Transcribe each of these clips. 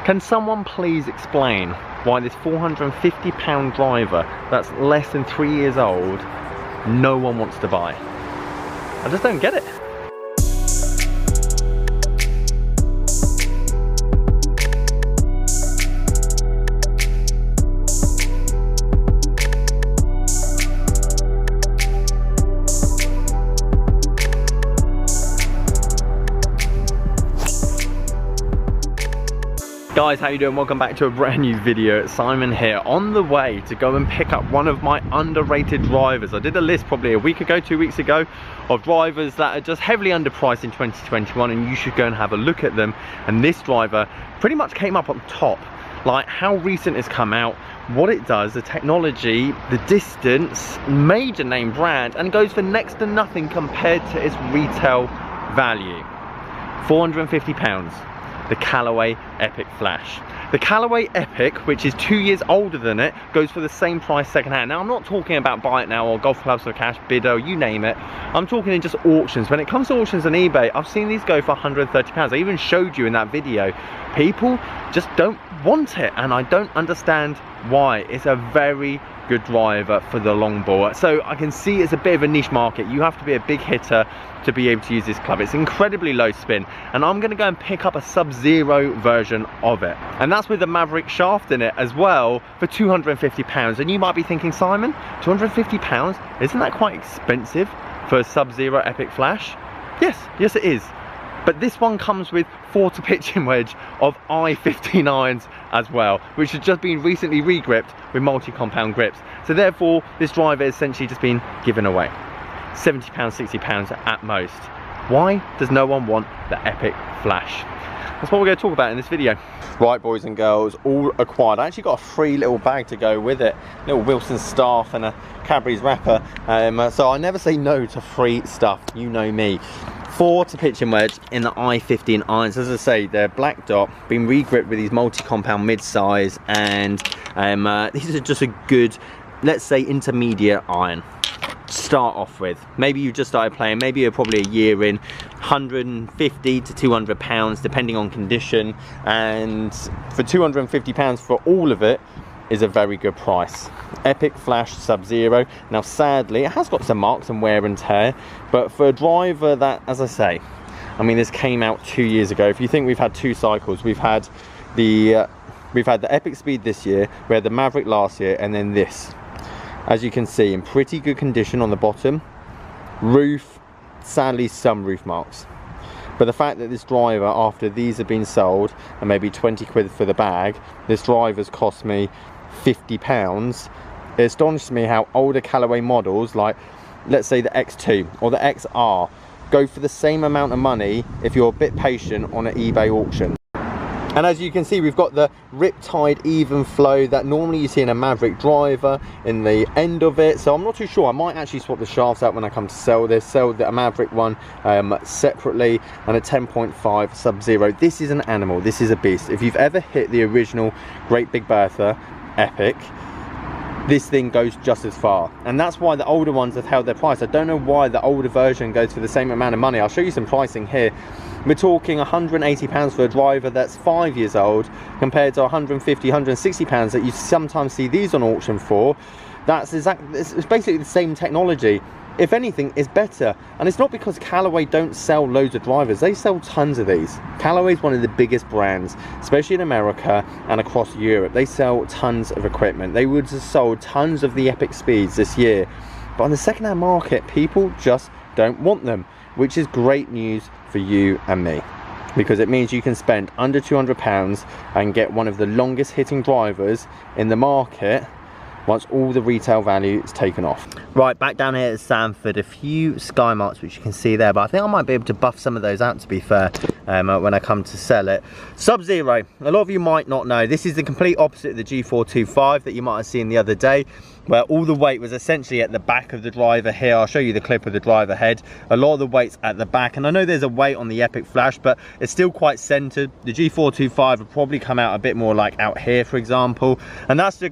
Can someone please explain why this £450 driver that's less than 3 years old, no one wants to buy? I just don't get it. Guys, how you doing? Welcome back to a brand new video. Simon here, on the way to go and pick up one of my underrated drivers. I did a list probably a week ago, 2 weeks ago, of drivers that are just heavily underpriced in 2021, and you should go and have a look at them. And this driver pretty much came up on top. Like how recent it's come out, what it does, the technology, the distance, major name brand, and goes for next to nothing compared to its retail value. £450. The Callaway Epic Flash. The Callaway Epic, which is 2 years older than it, goes for the same price second hand. Now I'm not talking about buy it now or golf clubs for cash, bidder, you name it. I'm talking in just auctions. When it comes to auctions on eBay, I've seen these go for £130. I even showed you in that video. People just don't want it, and I don't understand why. It's a very good driver for the long ball. So I can see it's a bit of a niche market. You have to be a big hitter to be able to use this club. It's incredibly low spin, and I'm going to go and pick up a Sub-Zero version of it, and that's with the Maverick shaft in it as well for £250. And you might be thinking, Simon, £250? Isn't that quite expensive for a Sub-Zero Epic Flash? Yes it is. But this one comes with 40 pitching wedge of I-59s as well, which has just been recently re-gripped with multi-compound grips. So therefore, this driver has essentially just been given away. £70, £60 at most. Why does no one want the Epic Flash? That's what we're going to talk about in this video. Right, boys and girls, all acquired. I actually got a free little bag to go with it. Little Wilson staff and a Cadbury's wrapper. So I never say no to free stuff, you know me. 40 pitching wedge in the I-15 irons. As I say, they're black dot, been re-gripped with these multi-compound mid-size, and these are just a good, let's say, intermediate iron to start off with. Maybe you just started playing, maybe you're probably a year in, 150 to 200 pounds depending on condition, and for 250 pounds for all of it is a very good price. Epic Flash Sub-Zero. Now sadly it has got some marks and wear and tear, but for a driver that, as I say, I mean, this came out 2 years ago. If you think we've had two cycles, we've had the Epic Speed this year, we had the Maverick last year, and then this, as you can see, in pretty good condition on the bottom. Roof, sadly some roof marks, but the fact that this driver, after these have been sold and maybe 20 quid for the bag, this driver's cost me £50. It astonishes me how older Callaway models, like let's say the X2 or the XR, go for the same amount of money if you're a bit patient on an eBay auction. And as you can see, we've got the Riptide even flow that normally you see in a Maverick driver in the end of it. So I'm not too sure. I might actually swap the shafts out when I come to sell this. Sell the Maverick one separately, and a 10.5 Sub-Zero. This is an animal. This is a beast. If you've ever hit the original Great Big Bertha Epic, this thing goes just as far, and that's why the older ones have held their price. I don't know why the older version goes for the same amount of money. I'll show you some pricing here. We're talking £180 for a driver that's 5 years old, compared to £150, £160 that you sometimes see these on auction for. It's basically the same technology. If anything, it's better. And it's not because Callaway don't sell loads of drivers. They sell tons of these. Callaway is one of the biggest brands, especially in America and across Europe. They sell tons of equipment. They would have sold tons of the Epic Speeds this year. But on the second-hand market, people just don't want them, which is great news for you and me, because it means you can spend under £200 and get one of the longest hitting drivers in the market once all the retail value is taken off. Right, back down here at Sanford, a few sky marks which you can see there, but I think I might be able to buff some of those out, to be fair, when I come to sell it. Sub-Zero, a lot of you might not know, this is the complete opposite of the G425 that you might have seen the other day, where all the weight was essentially at the back of the driver here. I'll show you the clip of the driver head. A lot of the weight's at the back, and I know there's a weight on the Epic Flash, but it's still quite centered. The G425 would probably come out a bit more like out here, for example, and that's the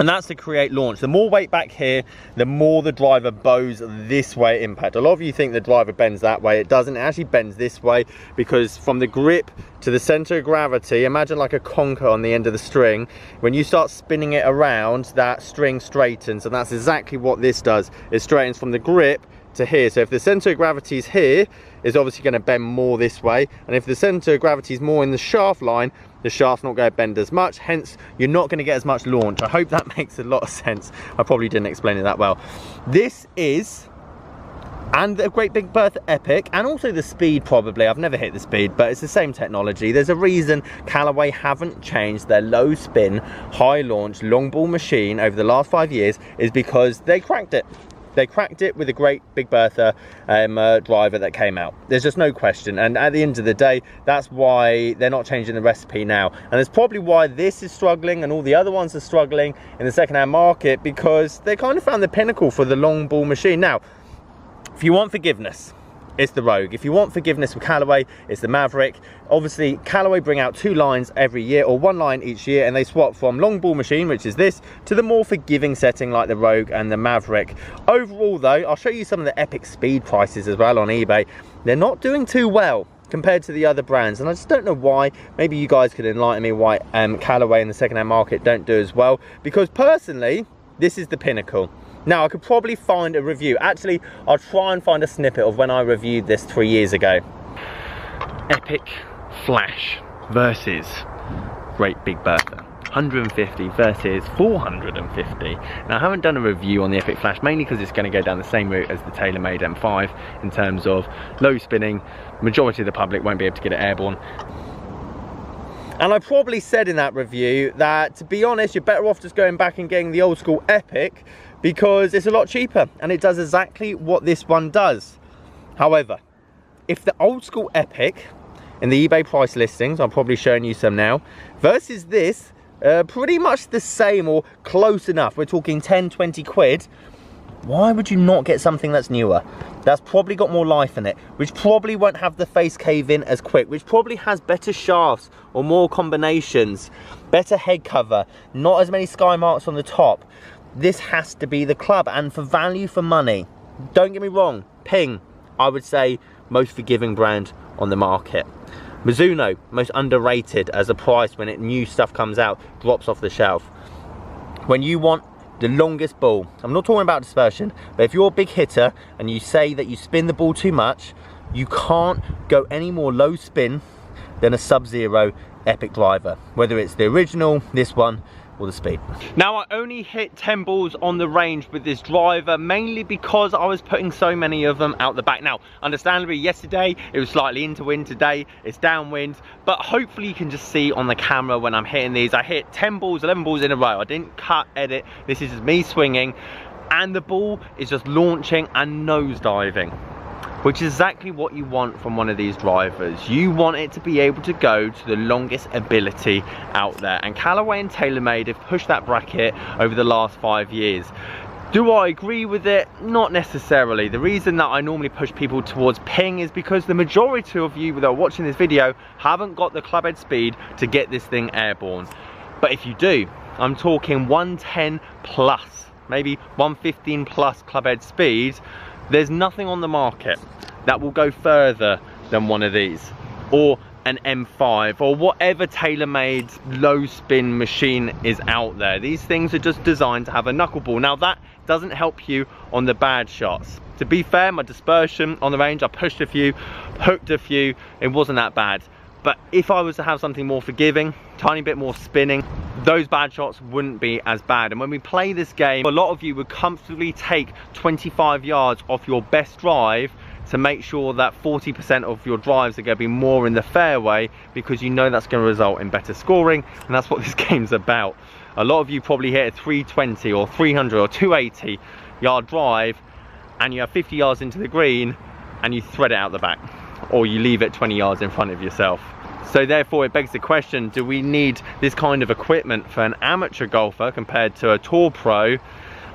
And that's to create launch. The more weight back here, the more the driver bows this way at impact. A lot of you think the driver bends that way. It doesn't. It actually bends this way, because from the grip to the center of gravity, imagine like a conker on the end of the string. When you start spinning it around, that string straightens, and that's exactly what this does. It straightens from the grip to here. So if the center of gravity is here, it's obviously going to bend more this way, and if the center of gravity is more in the shaft line, the shaft's not going to bend as much, hence you're not going to get as much launch. I hope that makes a lot of sense. I probably didn't explain it that well. This is, and the Great Big Bertha Epic, and also the Speed probably. I've never hit the Speed, but it's the same technology. There's a reason Callaway haven't changed their low spin, high launch, long ball machine over the last 5 years, is because they cracked it. They cracked it with the Great Big Bertha driver that came out. There's just no question. And at the end of the day, that's why they're not changing the recipe now. And it's probably why this is struggling and all the other ones are struggling in the second-hand market, because they kind of found the pinnacle for the long ball machine. Now, if you want forgiveness, it's the Rogue. If you want forgiveness with Callaway, it's the Maverick. Obviously, Callaway bring out 2 lines every year, or 1 line each year, and they swap from long ball machine, which is this, to the more forgiving setting like the Rogue and the Maverick. Overall though, I'll show you some of the Epic Speed prices as well on eBay. They're not doing too well compared to the other brands, and I just don't know why. Maybe you guys could enlighten me why Callaway in the second-hand market don't do as well, because personally, this is the pinnacle. Now, I could probably find a review. Actually, I'll try and find a snippet of when I reviewed this 3 years ago. Epic Flash versus Great Big Bertha. 150 versus 450. Now, I haven't done a review on the Epic Flash, mainly because it's going to go down the same route as the TaylorMade M5 in terms of low spinning. Majority of the public won't be able to get it airborne. And I probably said in that review that, to be honest, you're better off just going back and getting the old school Epic, because it's a lot cheaper and it does exactly what this one does. However, if the old school Epic in the eBay price listings, I'm probably showing you some now, versus this, pretty much the same or close enough, we're talking 10, 20 quid, why would you not get something that's newer? That's probably got more life in it, which probably won't have the face cave in as quick, which probably has better shafts or more combinations, better head cover, not as many sky marks on the top. This has to be the club, and for value for money, don't get me wrong, Ping, I would say, most forgiving brand on the market. Mizuno, most underrated as a price when new stuff comes out, drops off the shelf. When you want the longest ball, I'm not talking about dispersion, but if you're a big hitter and you say that you spin the ball too much, you can't go any more low spin than a Sub-Zero Epic driver, whether it's the original, this one, or the Speed. Now, I only hit 10 balls on the range with this driver, mainly because I was putting so many of them out the back. Now, understandably, yesterday it was slightly into wind, today it's downwind, but hopefully you can just see on the camera when I'm hitting these. I hit 10 balls, 11 balls in a row. I didn't cut, edit, this is just me swinging, and the ball is just launching and nose diving, which is exactly what you want from one of these drivers. You want it to be able to go to the longest ability out there, and Callaway and TaylorMade have pushed that bracket over the last 5 years. Do I agree with it? Not necessarily. The reason that I normally push people towards Ping is because the majority of you that are watching this video haven't got the clubhead speed to get this thing airborne. But if you do, I'm talking 110 plus, maybe 115 plus clubhead speed, there's nothing on the market that will go further than one of these, or an M5, or whatever TaylorMade low spin machine is out there. These things are just designed to have a knuckleball. Now, that doesn't help you on the bad shots. To be fair, my dispersion on the range, I pushed a few, hooked a few, it wasn't that bad. But if I was to have something more forgiving, tiny bit more spinning, those bad shots wouldn't be as bad. And when we play this game, a lot of you would comfortably take 25 yards off your best drive to make sure that 40% of your drives are going to be more in the fairway, because you know that's going to result in better scoring, and that's what this game's about. A lot of you probably hit a 320 or 300 or 280 yard drive, and you have 50 yards into the green and you thread it out the back, or you leave it 20 yards in front of yourself. So therefore it begs the question, do we need this kind of equipment for an amateur golfer compared to a tour pro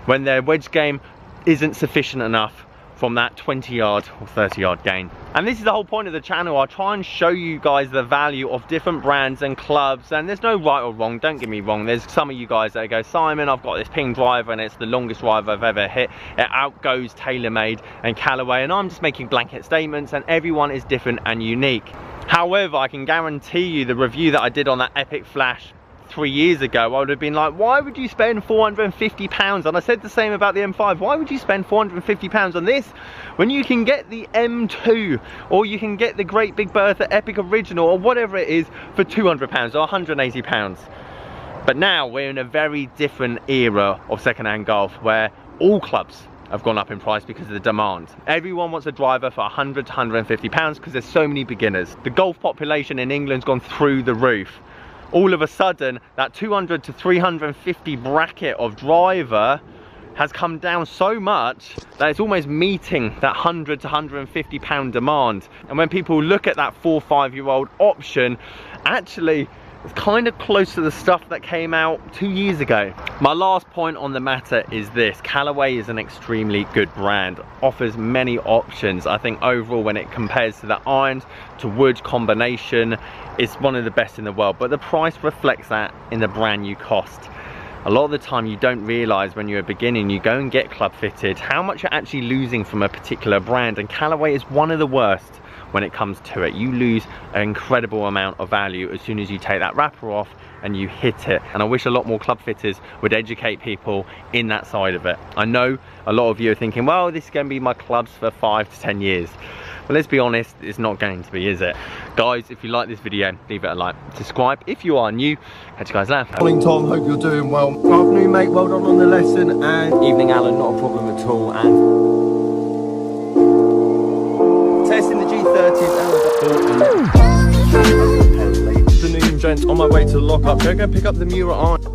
when their wedge game isn't sufficient enough from that 20 yard or 30 yard gain. And this is the whole point of the channel. I try and show you guys the value of different brands and clubs, and there's no right or wrong, don't get me wrong. There's some of you guys that go, Simon, I've got this Ping driver and it's the longest driver I've ever hit. It outgoes TaylorMade and Callaway, and I'm just making blanket statements, and everyone is different and unique. However, I can guarantee you the review that I did on that Epic Flash 3 years ago, I would have been like, why would you spend £450? And I said the same about the M5. Why would you spend £450 on this when you can get the M2, or you can get the Great Big Bertha Epic Original, or whatever it is, for £200 or £180? But now we're in a very different era of second-hand golf, where all clubs have gone up in price because of the demand. Everyone wants a driver for £100 to £150 because there's so many beginners. The golf population in England's gone through the roof. All of a sudden, that 200 to 350 bracket of driver has come down so much that it's almost meeting that £100 to £150 demand. And when people look at that 4 or 5 year old option, actually it's kind of close to the stuff that came out 2 years ago. My last point on the matter is this: Callaway is an extremely good brand, offers many options. I think overall, when it compares to the irons to wood combination, it's one of the best in the world, but the price reflects that in the brand new cost. A lot of the time you don't realise when you're beginning, you go and get club fitted, how much you're actually losing from a particular brand, and Callaway is one of the worst when it comes to it. You lose an incredible amount of value as soon as you take that wrapper off and you hit it. And I wish a lot more club fitters would educate people in that side of it. I know a lot of you are thinking, well, this is going to be my clubs for 5 to 10 years. But let's be honest, it's not going to be, is it? Guys, if you like this video, leave it a like. Subscribe if you are new. Catch you guys later. Morning, Tom. Hope you're doing well. Good afternoon, mate. Well done on the lesson. And evening, Alan. Not a problem at all. And testing the G30s. Afternoon, gents. On my way to the lockup. Go pick up the Mura iron.